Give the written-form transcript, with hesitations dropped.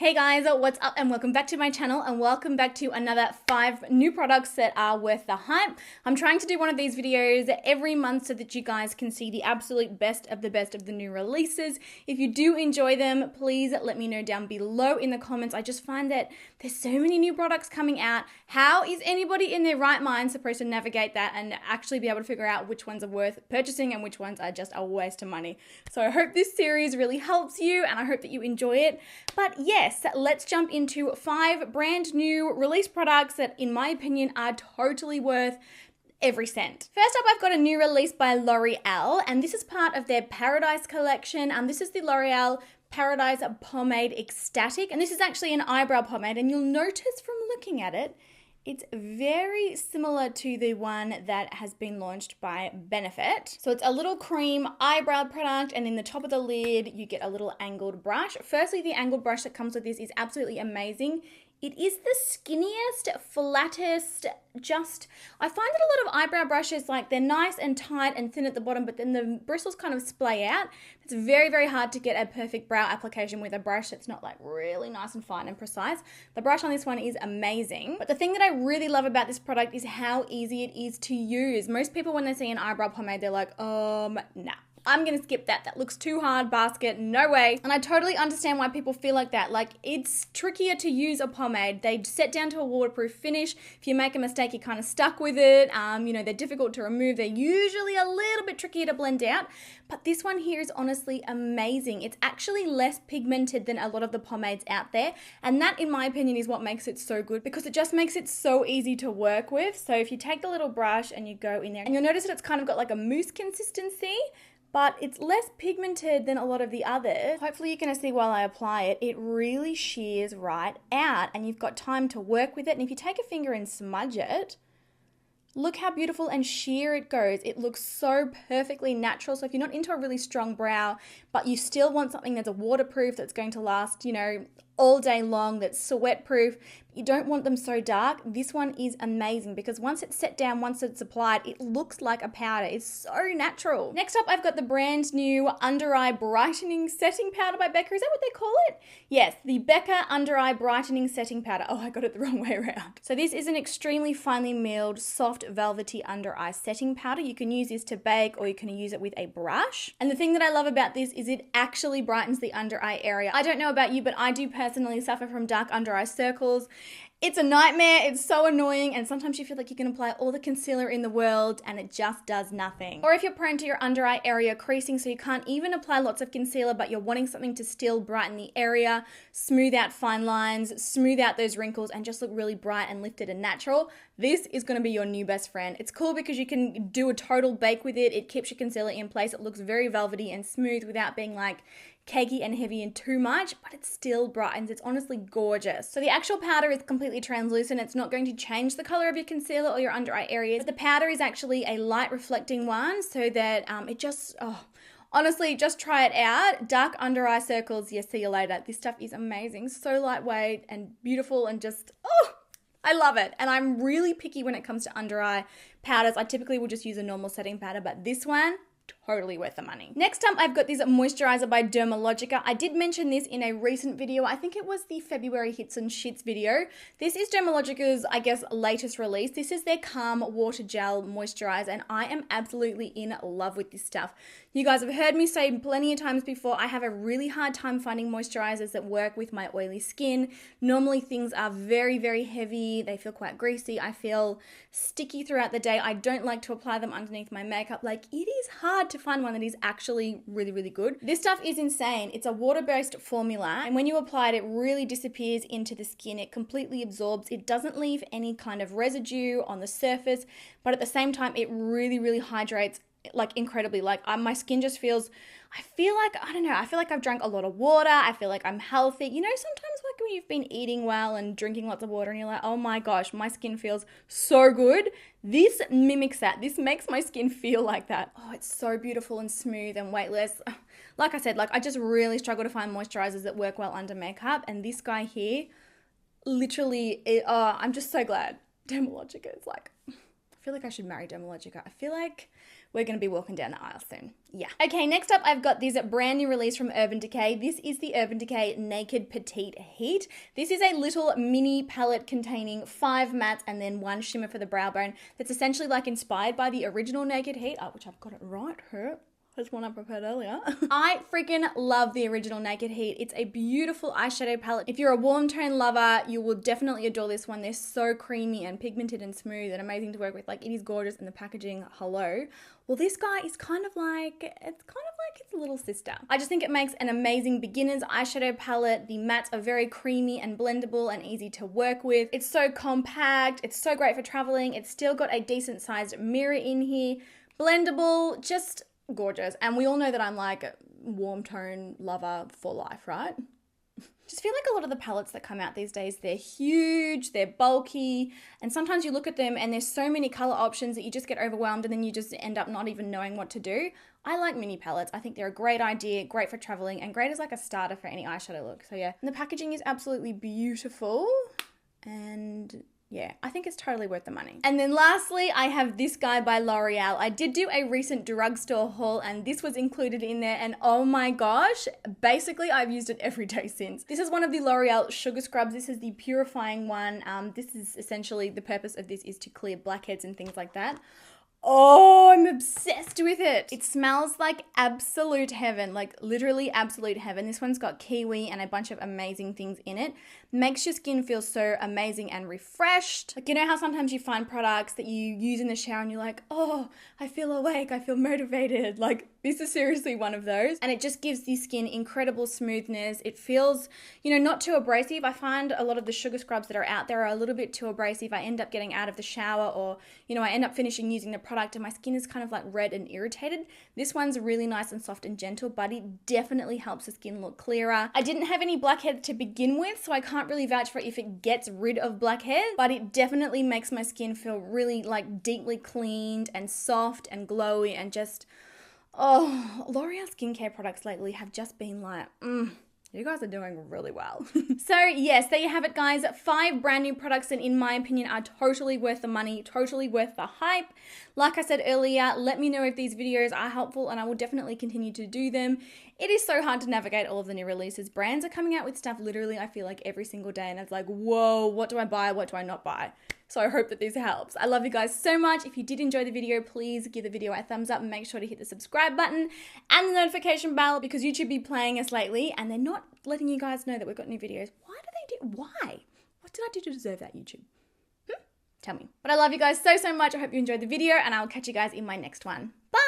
Hey guys, what's up and welcome back to my channel and welcome back to another 5 new products that are worth the hype. I'm trying to do one of these videos every month so that you guys can see the absolute best of the new releases. If you do enjoy them, please let me know down below in the comments. I just find that there's so many new products coming out. How is anybody in their right mind supposed to navigate that and actually be able to figure out which ones are worth purchasing and which ones are just a waste of money? So I hope this series really helps you and I hope that you enjoy it. But yes, let's jump into 5 brand new release products that, in my opinion, are totally worth every cent. First up, I've got a new release by L'Oreal, and this is part of their Paradise collection. This is the L'Oreal Paradise Pomade Ecstatic, and this is actually an eyebrow pomade, and you'll notice from looking at it, it's very similar to the one that has been launched by Benefit. So it's a little cream eyebrow product, and in the top of the lid, you get a little angled brush. Firstly, the angled brush that comes with this is absolutely amazing. It is the skinniest, flattest, I find that a lot of eyebrow brushes, like they're nice and tight and thin at the bottom, but then the bristles kind of splay out. It's very, very hard to get a perfect brow application with a brush that's not like really nice and fine and precise. The brush on this one is amazing. But the thing that I really love about this product is how easy it is to use. Most people, when they see an eyebrow pomade, they're like, nah. I'm gonna skip that. That looks too hard, basket, no way. And I totally understand why people feel like that. Like, it's trickier to use a pomade. They set down to a waterproof finish. If you make a mistake, you're kind of stuck with it. They're difficult to remove. They're usually a little bit trickier to blend out. But this one here is honestly amazing. It's actually less pigmented than a lot of the pomades out there. And that, in my opinion, is what makes it so good because it just makes it so easy to work with. So if you take the little brush and you go in there, and you'll notice that it's kind of got like a mousse consistency, but it's less pigmented than a lot of the others. Hopefully you can see while I apply it, it really shears right out and you've got time to work with it. And if you take a finger and smudge it, look how beautiful and sheer it goes. It looks so perfectly natural. So if you're not into a really strong brow, but you still want something that's a waterproof, that's going to last, all day long, that's sweat proof, you don't want them so dark, this one is amazing because once it's set down, once it's applied, it looks like a powder. It's so natural. Next up, I've got the brand new Under Eye Brightening Setting Powder by Becca. Is that what they call it? Yes, the Becca Under Eye Brightening Setting Powder. Oh, I got it the wrong way around. So this is an extremely finely milled, soft, velvety under eye setting powder. You can use this to bake or you can use it with a brush. And the thing that I love about this is it actually brightens the under eye area. I don't know about you, but I do personally suffer from dark under eye circles. It's a nightmare, it's so annoying, and sometimes you feel like you can apply all the concealer in the world and it just does nothing. Or if you're prone to your under eye area creasing, so you can't even apply lots of concealer, but you're wanting something to still brighten the area, smooth out fine lines, smooth out those wrinkles, and just look really bright and lifted and natural, this is going to be your new best friend. It's cool because you can do a total bake with it. It keeps your concealer in place. It looks very velvety and smooth without being like cakey and heavy and too much, but it still brightens. It's honestly gorgeous. So the actual powder is completely translucent. It's not going to change the color of your concealer or your under eye areas, but the powder is actually a light reflecting one so that it just, honestly, just try it out. Dark under eye circles, yes, see you later. This stuff is amazing. So lightweight and beautiful and just, I love it. And I'm really picky when it comes to under eye powders. I typically will just use a normal setting powder, but this one, totally worth the money. Next up, I've got this moisturizer by Dermalogica. I did mention this in a recent video. I think it was the February Hits and Shits video. This is Dermalogica's, latest release. This is their Calm Water Gel Moisturizer, and I am absolutely in love with this stuff. You guys have heard me say plenty of times before, I have a really hard time finding moisturizers that work with my oily skin. Normally things are very, very heavy. They feel quite greasy. I feel sticky throughout the day. I don't like to apply them underneath my makeup. Like, it is hard to find one that is actually really, really good. This stuff is insane. It's a water-based formula, and when you apply it, it really disappears into the skin. It completely absorbs. It doesn't leave any kind of residue on the surface, but at the same time, it really, really hydrates like incredibly. Like my skin just feels, I feel like I've drank a lot of water. I feel like I'm healthy. Sometimes like when you've been eating well and drinking lots of water and you're like, oh my gosh, my skin feels so good. This mimics that. This makes my skin feel like that. Oh, it's so beautiful and smooth and weightless. Like I said, I just really struggle to find moisturizers that work well under makeup. And this guy here, literally, I'm just so glad Dermalogica is like, I feel like I should marry Dermalogica. I feel like we're going to be walking down the aisle soon. Yeah. Okay, next up, I've got this brand new release from Urban Decay. This is the Urban Decay Naked Petite Heat. This is a little mini palette containing 5 mattes and then 1 shimmer for the brow bone that's essentially like inspired by the original Naked Heat, which I've got it right here. That's one I prepared earlier. I freaking love the original Naked Heat. It's a beautiful eyeshadow palette. If you're a warm tone lover, you will definitely adore this one. They're so creamy and pigmented and smooth and amazing to work with. Like, it is gorgeous, and the packaging, hello. Well, this guy is kind of like its little sister. I just think it makes an amazing beginner's eyeshadow palette. The mattes are very creamy and blendable and easy to work with. It's so compact. It's so great for traveling. It's still got a decent sized mirror in here. Blendable, just gorgeous. And we all know that I'm like a warm tone lover for life, right? Just feel like a lot of the palettes that come out these days, they're huge, they're bulky, and sometimes you look at them and there's so many color options that you just get overwhelmed and then you just end up not even knowing what to do. I like mini palettes. I think they're a great idea, great for traveling, and great as like a starter for any eyeshadow look. So yeah, and the packaging is absolutely beautiful, and yeah, I think it's totally worth the money. And then lastly, I have this guy by L'Oreal. I did do a recent drugstore haul and this was included in there, and oh my gosh, basically I've used it every day since. This is one of the L'Oreal Sugar Scrubs. This is the purifying one. This is essentially, the purpose of this is to clear blackheads and things like that. Oh, I'm obsessed with it. It smells like absolute heaven, like literally absolute heaven. This one's got kiwi and a bunch of amazing things in it. Makes your skin feel so amazing and refreshed. Like, you know how sometimes you find products that you use in the shower and you're like, oh, I feel awake, I feel motivated. Like, this is seriously one of those. And it just gives the skin incredible smoothness. It feels, you know, not too abrasive. I find a lot of the sugar scrubs that are out there are a little bit too abrasive. I end up getting out of the shower, or, you know, I end up finishing using the product and my skin is kind of like red and irritated. This one's really nice and soft and gentle, but it definitely helps the skin look clearer. I didn't have any blackheads to begin with, so I can't really vouch for if it gets rid of blackheads, but it definitely makes my skin feel really like deeply cleaned and soft and glowy, and just, oh, L'Oreal skincare products lately have just been like, you guys are doing really well. So yes, there you have it, guys. 5 brand new products that in my opinion are totally worth the money, totally worth the hype. Like I said earlier, let me know if these videos are helpful and I will definitely continue to do them. It is so hard to navigate all of the new releases. Brands are coming out with stuff literally, I feel like, every single day, and it's like, whoa, what do I buy? What do I not buy? So I hope that this helps. I love you guys so much. If you did enjoy the video, please give the video a thumbs up and make sure to hit the subscribe button and the notification bell, because YouTube be playing us lately and they're not letting you guys know that we've got new videos. Why? What did I do to deserve that, YouTube? Tell me. But I love you guys so much. I hope you enjoyed the video and I'll catch you guys in my next one. Bye!